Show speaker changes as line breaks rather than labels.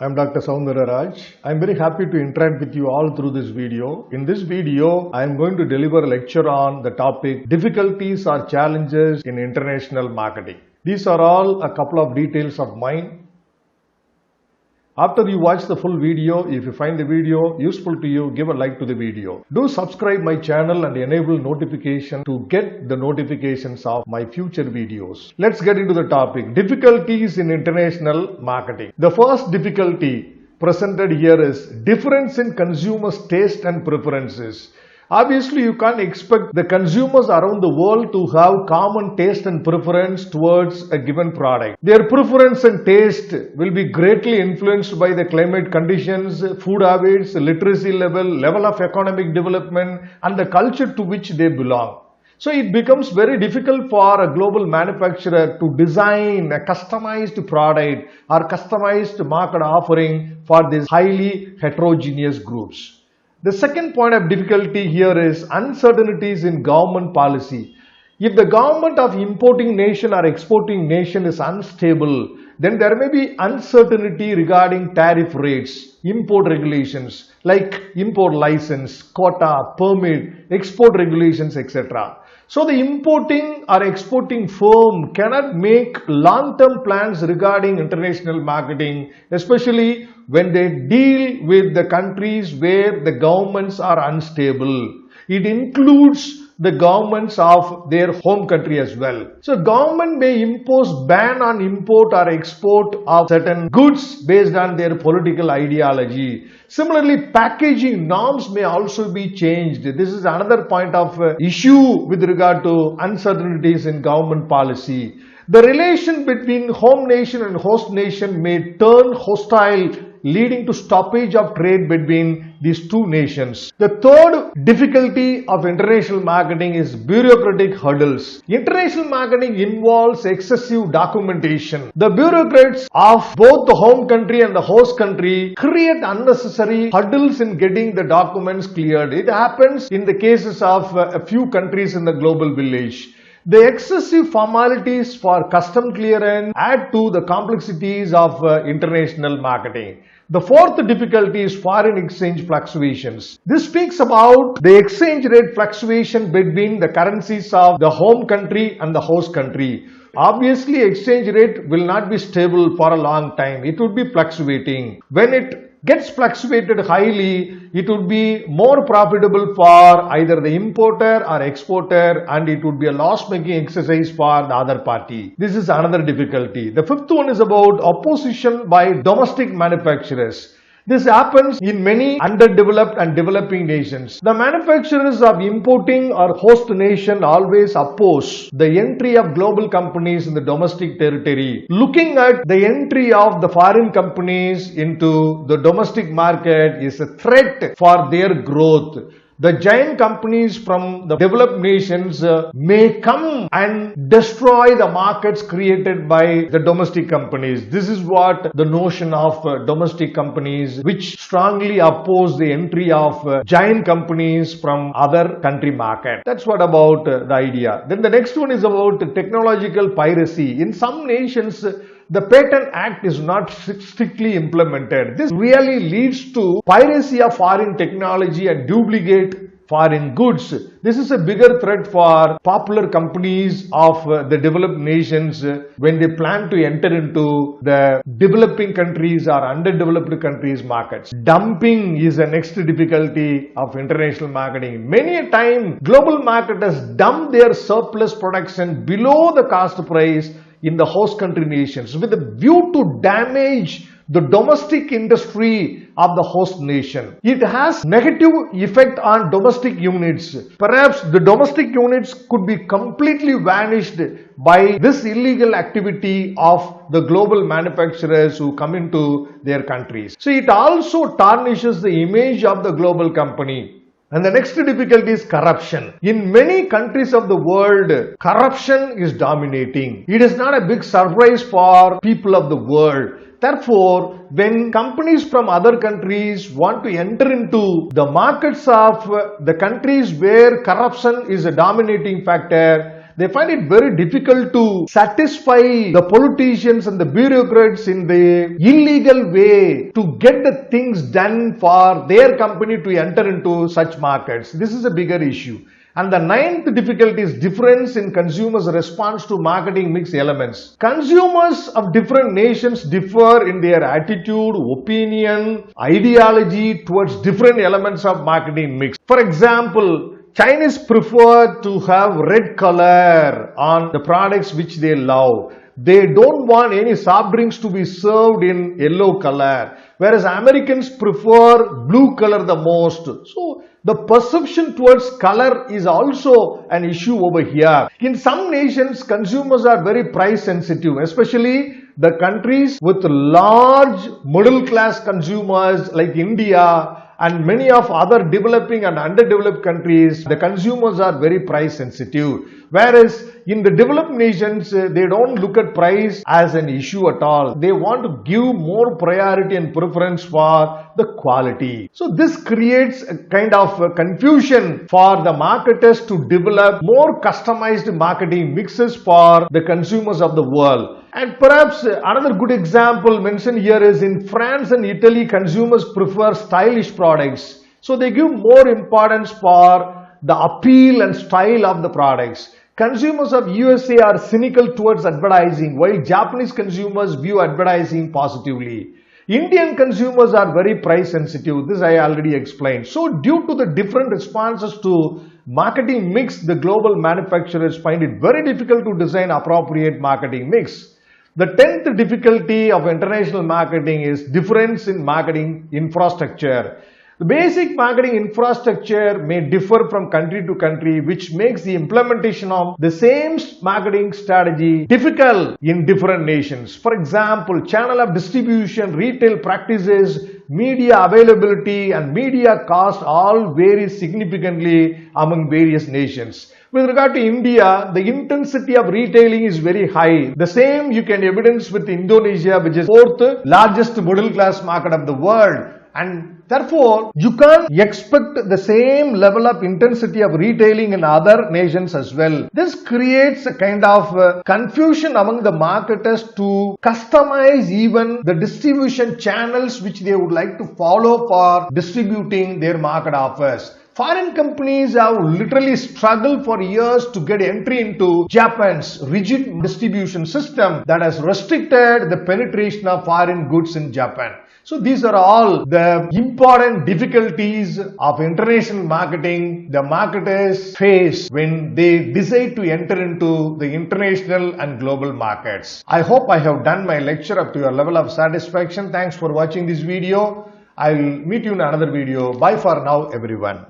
I'm Dr. Raj. I'm very happy to interact with you all through this video. In this video, I'm going to deliver a lecture on the topic difficulties or challenges in international marketing. These are all a couple of details of mine. After you watch the full video, if you find the video useful to you, give a like to the video. Do subscribe my channel and enable notification to get the notifications of my future videos. Let's get into the topic. Difficulties in international marketing. The first difficulty presented here is difference in consumers' taste and preferences. Obviously, you can't expect the consumers around the world to have common taste and preference towards a given product. Their preference and taste will be greatly influenced by the climate conditions, food habits, literacy level of economic development, and the culture to which they belong. So it becomes very difficult for a global manufacturer to design a customized product or customized market offering for these highly heterogeneous groups. The second point of difficulty here is uncertainties in government policy. If the government of importing nation or exporting nation is unstable, then there may be uncertainty regarding tariff rates, import regulations like import license, quota, permit, export regulations, etc. So the importing or exporting firm cannot make long-term plans regarding international marketing, especially when they deal with the countries where the governments are unstable. It includes the governments of their home country as well. So government may impose ban on import or export of certain goods based on their political ideology. Similarly, packaging norms may also be changed. This is another point of issue with regard to uncertainties in government policy. The relation between home nation and host nation may turn hostile, leading to stoppage of trade between these two nations. The third difficulty of international marketing is bureaucratic hurdles. International marketing involves excessive documentation. The bureaucrats of both the home country and the host country create unnecessary hurdles in getting the documents cleared. It happens in the cases of a few countries in the global village. The excessive formalities for custom clearance add to the complexities of international marketing. The fourth difficulty is foreign exchange fluctuations. This speaks about the exchange rate fluctuation between the currencies of the home country and the host country. Obviously, exchange rate will not be stable for a long time. It would be fluctuating. When it gets fluctuated highly, it would be more profitable for either the importer or exporter, and it would be a loss-making exercise for the other party. This is another difficulty. The fifth one is about opposition by domestic manufacturers. This happens in many underdeveloped and developing nations. The manufacturers of importing or host nation always oppose the entry of global companies in the domestic territory. Looking at the entry of the foreign companies into the domestic market is a threat for their growth. The giant companies from the developed nations may come and destroy the markets created by the domestic companies. This is what the notion of domestic companies, which strongly oppose the entry of giant companies from other country market. That's what about the idea. Then the next one is about technological piracy. In some nations, the Patent Act is not strictly implemented. This really leads to piracy of foreign technology and duplicate foreign goods. This is a bigger threat for popular companies of the developed nations when they plan to enter into the developing countries or underdeveloped countries markets. Dumping is the next difficulty of international marketing. Many a time, global marketers dump their surplus production below the cost price in the host country nations with a view to damage the domestic industry of the host nation. It has negative effect on domestic units. Perhaps the domestic units could be completely vanished by this illegal activity of the global manufacturers who come into their countries. So it also tarnishes the image of the global company. And the next difficulty is corruption. In many countries of the world, corruption is dominating. It is not a big surprise for people of the world. Therefore, when companies from other countries want to enter into the markets of the countries where corruption is a dominating factor, they find it very difficult to satisfy the politicians and the bureaucrats in the illegal way to get the things done for their company to enter into such markets. This is a bigger issue. And the ninth difficulty is difference in consumers' response to marketing mix elements. Consumers of different nations differ in their attitude, opinion, ideology towards different elements of marketing mix. For example, Chinese prefer to have red color on the products which they love. They don't want any soft drinks to be served in yellow color, whereas Americans prefer blue color the most. So the perception towards color is also an issue over here. In some nations, consumers are very price sensitive, especially the countries with large middle class consumers like India and many of other developing and underdeveloped countries. The consumers are very price sensitive. Whereas in the developed nations, they don't look at price as an issue at all. They want to give more priority and preference for the quality. So this creates a kind of confusion for the marketers to develop more customized marketing mixes for the consumers of the world. And perhaps another good example mentioned here is in France and Italy, consumers prefer stylish products. So they give more importance for the appeal and style of the products. Consumers of USA are cynical towards advertising, while Japanese consumers view advertising positively. Indian consumers are very price sensitive. This I already explained. So due to the different responses to marketing mix, the global manufacturers find it very difficult to design appropriate marketing mix. The 10th difficulty of international marketing is difference in marketing infrastructure. The basic marketing infrastructure may differ from country to country, which makes the implementation of the same marketing strategy difficult in different nations. For example, channel of distribution, retail practices, media availability and media cost all vary significantly among various nations. With regard to India, the intensity of retailing is very high. The same you can evidence with Indonesia, which is fourth largest middle class market of the world. And therefore, you can't expect the same level of intensity of retailing in other nations as well. This creates a kind of confusion among the marketers to customize even the distribution channels which they would like to follow for distributing their market offers. Foreign companies have literally struggled for years to get entry into Japan's rigid distribution system that has restricted the penetration of foreign goods in Japan. So these are all the important difficulties of international marketing the marketers face when they decide to enter into the international and global markets. I hope I have done my lecture up to your level of satisfaction. Thanks for watching this video. I will meet you in another video. Bye for now, everyone.